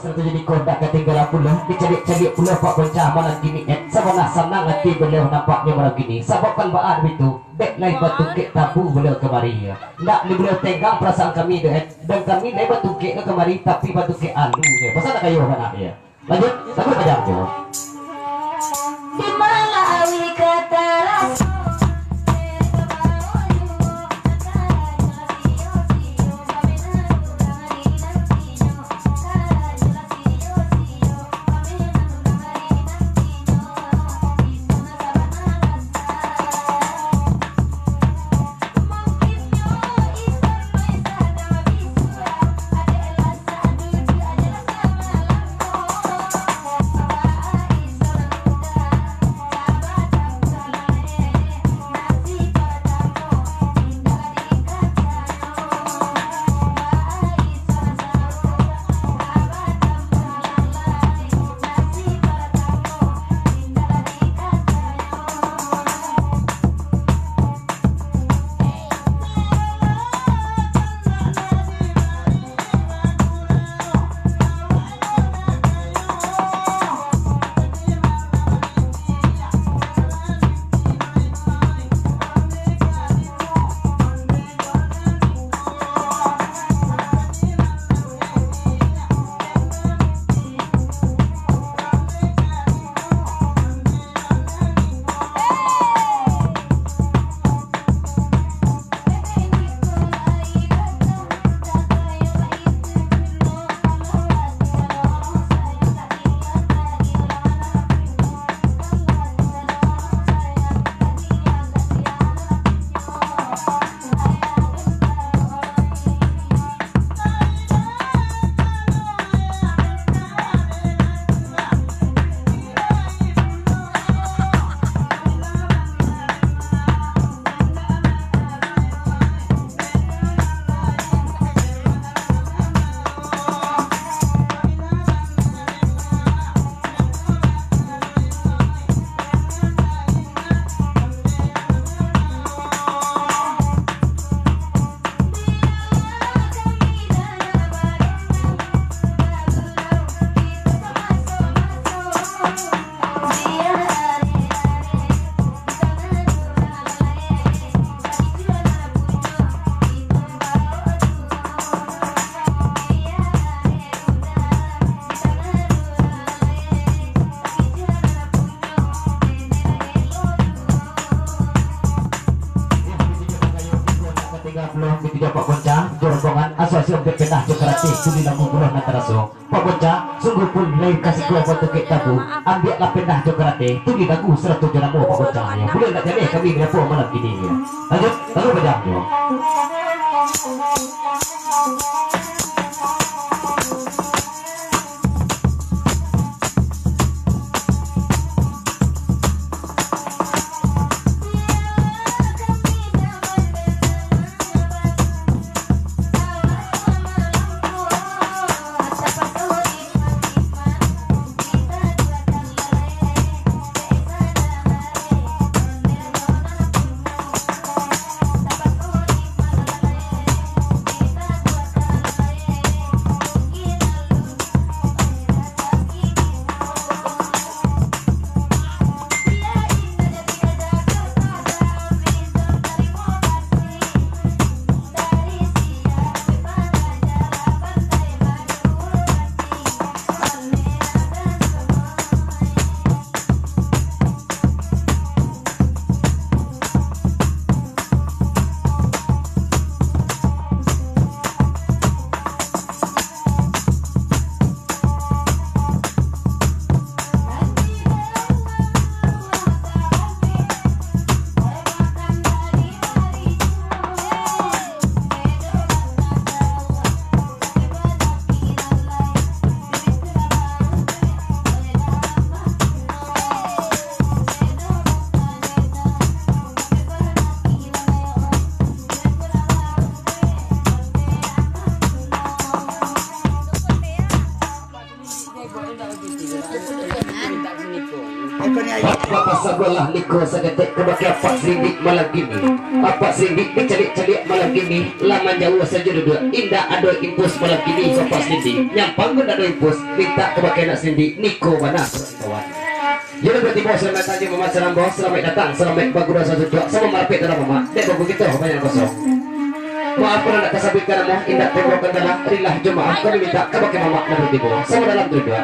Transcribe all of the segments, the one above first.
serta jadi kodak ketinggalan pulau dicari-cari pulau Pak Bocah malam gini sama senang hati beliau nampaknya malam gini sababkan baan itu dek naik batu kek tabu beliau kemari nak ni beliau tegang perasaan kami dan kami naik batu kek kemari tapi batu kek alu pasal kayo anak ya lanjut tapi pajak jo di Malawi kata rasa Pak Bocah jorgongan asosiasi objek penah Jokarati sudi lagu bulan nataraso Pak Bocah sungguh pun lain kasih gua batu kek tabu ambil lah penah Jokarati tuli lagu 107 nama Pak Bocah ya boleh nak jadi kami berapa malam ini ya lanjut lalu pajak yo sebelah niko segetik kebagai apa serindik malam gini. Apa serindik dicalik-calik malam gini. Lama jauh saja duduk. Indah ada impus malam gini. Apa serindik nyampang pun ada impus. Minta kebagai nak serindik niko mana kawan. Jadi berarti bos selamat saja Mama Salam bos. Selamat datang. Selamat bagura satu dua. Sama marpet dalam Mama. Dek bagus gitu banyak kosong. Maaf kalau nak kesabitkan Mama. Indah tembokkan dalam. Inilah jemaah. Kami minta kebagai Mama dan berarti bos. Sama dalam dua.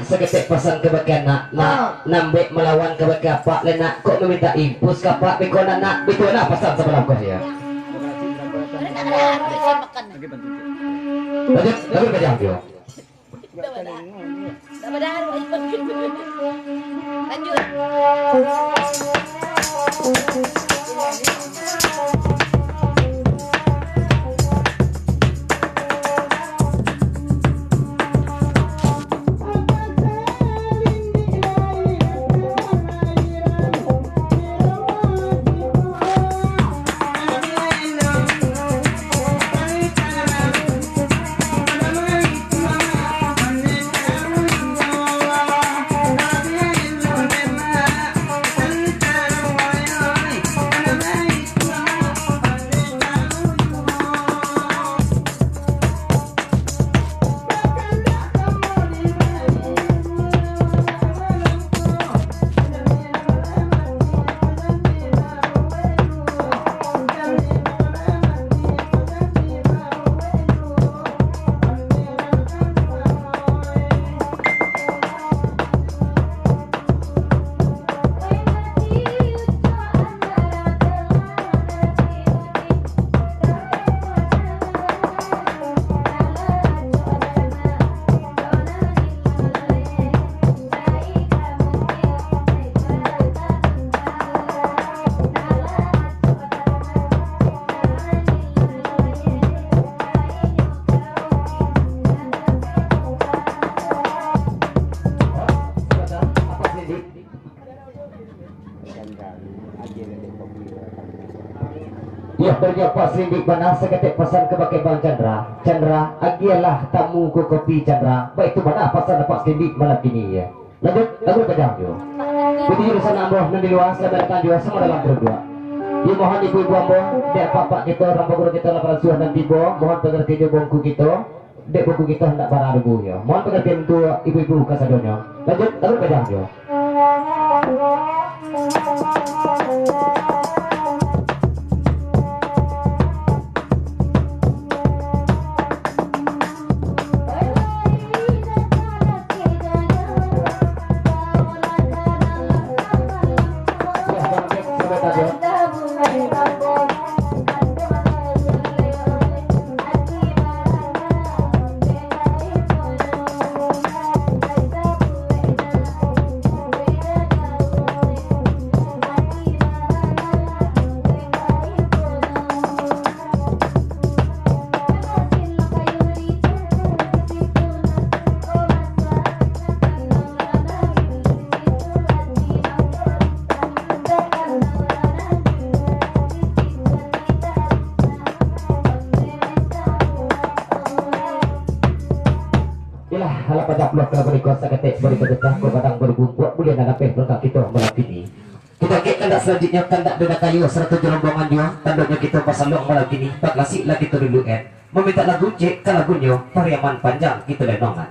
Seketik pesan kebagian nak nambek melawan kebagian pak lenak kok meminta impus kapak bikona nak itu nak pesan sebelah kau ya lagi banyak dia Ya berjumpa sindik benar seketik pesan kebagai Bang Chandra. Chandra, agialah tamu ku kopi Chandra. Baik itu mana pesan dapat sindik malam ini ya. Lanjut, lagu kejam jo. Jadi jurusan amboh nanti luar selamat datang juga semua dalam berdua. Ya mohon ibu-ibu amboh, dek bapak kita, orang guru kita laporan suah dan tiba. Mohon pengertian bongku kita. Dek bongku kita hendak para ibu ya. Mohon pengertian tu ibu-ibu kasadonya. Lanjut, lagu kejam jo. Halah pada blok kalau berikuasa ketik berikutnya kau kadang berbuat boleh nak apa berkah kita malam ini. Kita kekkan tak selanjutnya kandak dana kayu serta rombongan dia tanduknya kita pasang long malam ini. Tak lasik lagi kita dulu meminta lagu cek ke lagunya Pariaman Panjang kita lenongan.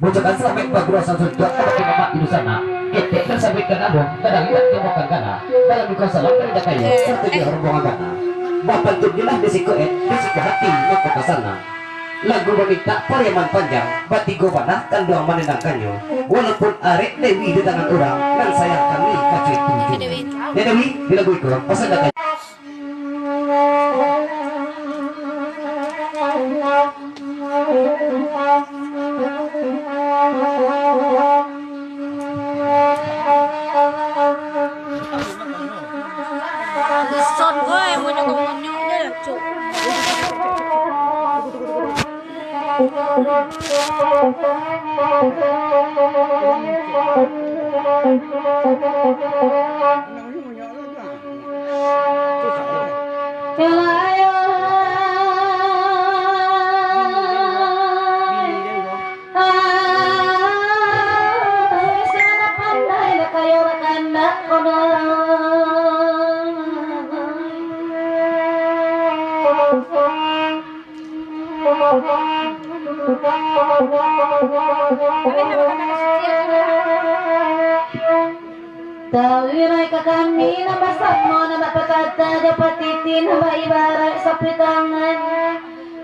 Mengucapkan selamat bagura satu dua kepada Mama Ibu sana. Ketik tersabitkan abang kadang lihat kemokan kana dalam dikuasa long dana kayu serta rombongan kana. Bapak tunjulah desiko desiko hati mau ke sana. lagu wanita Pariaman Panjang batigo panah kanduang manenang kanyo walaupun arek Dewi di tangan orang dan sayang kami kacuit tujuh Dewi di lagu itu pasal datang Son ơi, muốn cho con nhóc đây là chủ. Tawiray ka kami na basag mo na mapatata dapat titin haba ibarat sa pitangan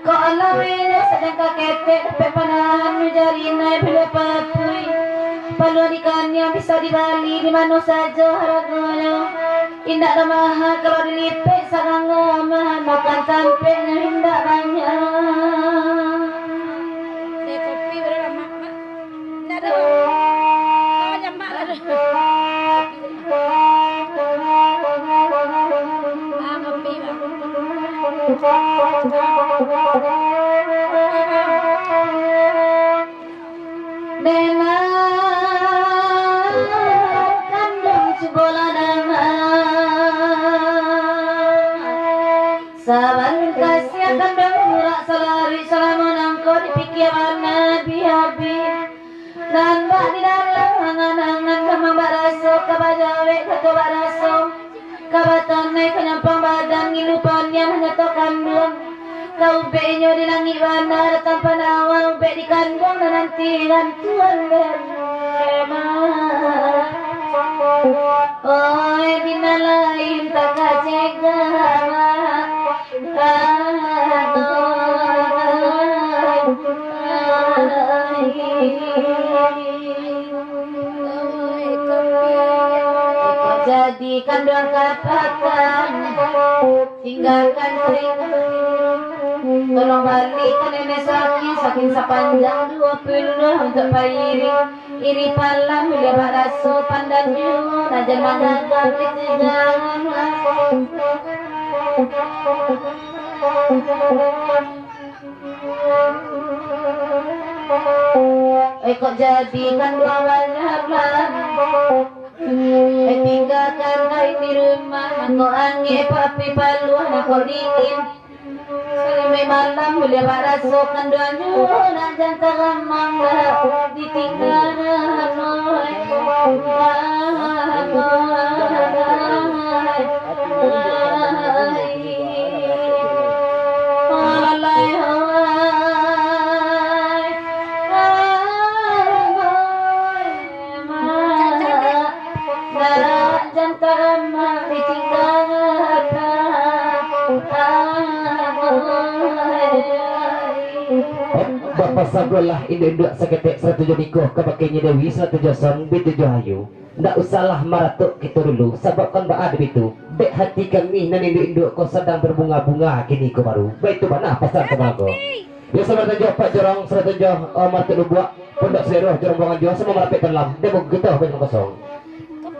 ko alawin sa dang kakete dapat panahan mo jari na bila papuy palunikan niya bisa dibali di mano saja haragono indak na mahal kalau dilipit sa kangamahan makan sampai na hindak banyak kopi berapa mak tidak ada banyak mak ada Nena kandung sekolah nama saban kasih kandung murah salari selama nangko di pikiran nabi habib dan bak di dalam angan-angan kemang baraso kabajawe kato baraso kabatan naik kenyampang badan ngilupannya menyetok kandung kau benyo di langit bandar tanpa nawa be di kandung dan nanti gantuan berema oi dina lain tak kacega jadikan doa katakan tinggalkan sering tolong balikan nenek saking sepanjang 20 untuk pairi iri palam bila baraso pandan ju najan mangaga kecegangan kok jadikan dua warna tinggalkan kau di rumah aku angin papi palu aku dingin selime malam boleh barasokan doanya nak jantan ramang lah ditinggalkan Bapak sagolah induk seketik 107 niko kepakainya Dewi 107 son B7 hayu ndak usahlah maratuk kita dulu sebabkan baad itu dek hati kami nan induk kau sedang berbunga-bunga kini ko baru baik tu mana pasal tenaga ya sabar tujuh Pak Jorong 107 martu buat pondok seluruh jorong buangan jual semua merapik dalam demo kita apa yang kosong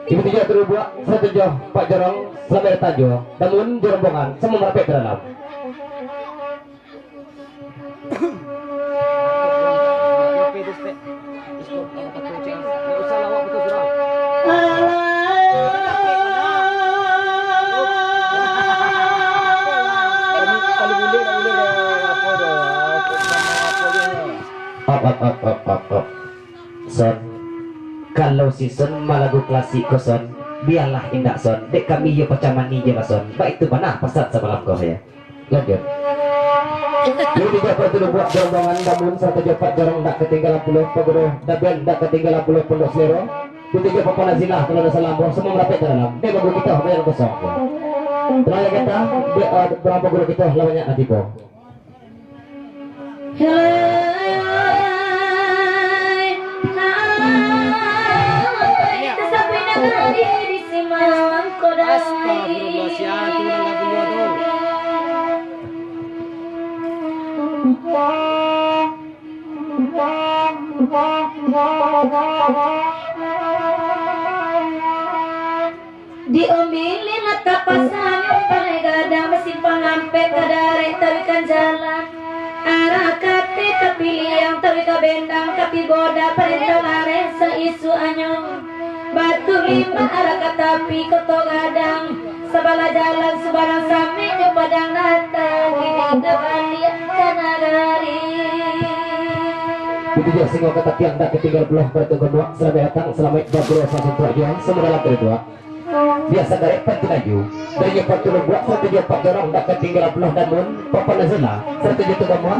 ibu tujuh terus buat 107 Pak Jorong selamat datang jo namun jorong buangan semua merapik dalam Son, kalau si Son malagu klasik ko Son, biarlah indak Son. Dek kami yo pacamani je Son. Baik itu mana pasal semalam kau ya. Lanjut. Ini juga perlu buat rombongan namun satu japat jarang tak ketinggalan puluh peguru dabel tak ketinggalan puluh pondok selero. Ketiga papan azilah kalau ada salam semua merapat ke dalam. Dia bagus kita bayar kosong. Tenang kita berapa guru kita lawannya nanti po. Astagfirullah, siapa yang lagunya tuh? Diombili mata pasan yang paling gadang mesin pengampe kadare tawikan jalan arah kate tapi liang tawika bendang tapi boda perintah lare seisu anyong batu lima arah katapi koto gadang sabala jalan sebarang sami nyo padang datang ini kembali kanagari. Itu dia singo kata tiang dak ketinggal belah bertu kedua selamat datang selamat bagro satu tujuan semua dalam kedua biasa dari pentinaju dari nyepat turun buat satu dia pak jorong dak ketinggal belah dan mun papa nazila satu dia tuh kamu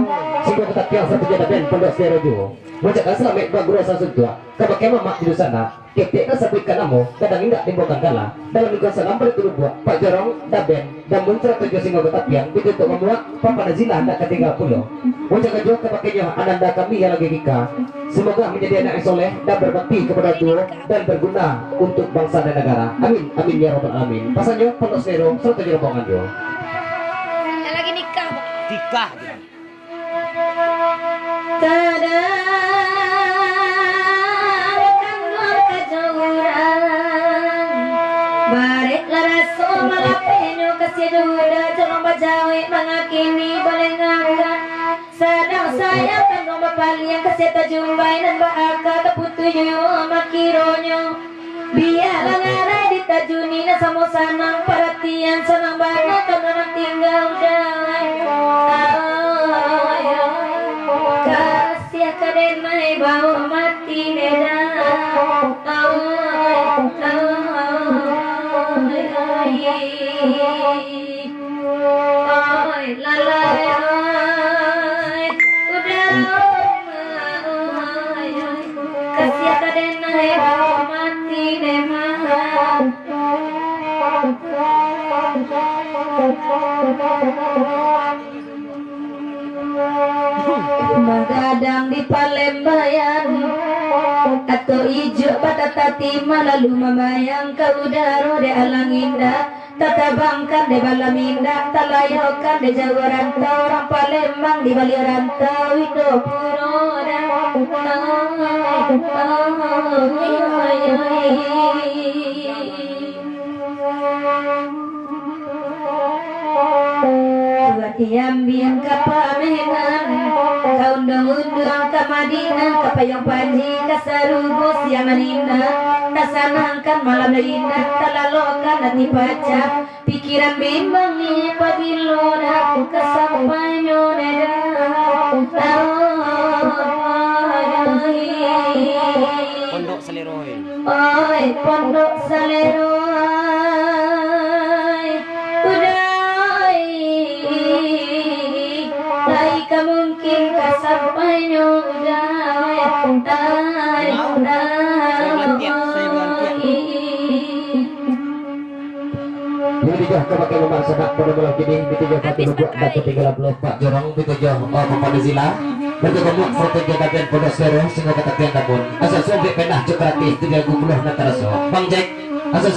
singo kata tiang satu dia dan pondok serojo menjaga selamat bagro satu tua kamu mamak di sana ketika sabit kanamu kadang indak dimbokan kala dalam ikut salam berturut buat pak jorong daben dan mun satu dia singo kata tiang itu tuh kamu papa nazila dak ketinggal pulau menjaga juga kepakainya ananda kami yang lagi kika semoga menjadi anak yang soleh dan berbakti kepada Tuhan dan berguna untuk bangsa dan negara. Amin, amin ya robbal alamin. Pasannya pondok sero serta di rombongan yo. Lagi nikah. Tikah. Kadang kejauhan barek laraso malapenyo kasih duda jangan bajawe mangakini boleh ngangkat sadang sayang kandung bapaliang kasih tajumbai dan bahaka keputuyo makironyo biar ngarai ditajuni na samo sanang perhatian sanang banget kan tinggal dawai kasih kadenai bawa mati neda kasih kadenai bawa mati Magadang di Palembayan atau ijo batatati malalu mamayang ke udaro de alang indah tatabangkan de balam indah talayokan de jawaran orang Palembang di Bali rantau itu puroda diambil ke pamenan kau undang-undang ke Madinah ke payung panji ke sarubus yang menindah kasanangkan malam indah talalokan hati baca pikiran bimbang ni pagilora kesampainya neda Pondok Saleroy. oi pondok Saleroy udah mungkin kasampainya udah Tiga kepakai memaksana pada malam kini Tiga pati lubuak dan ketinggalan belah Pak Jorong Tiga Pempada Zila Berkebamuk strategi kajian pondok sero Sehingga kata tiang namun Asal sobek penah cekrati 30 nataraso Bang Jack Asal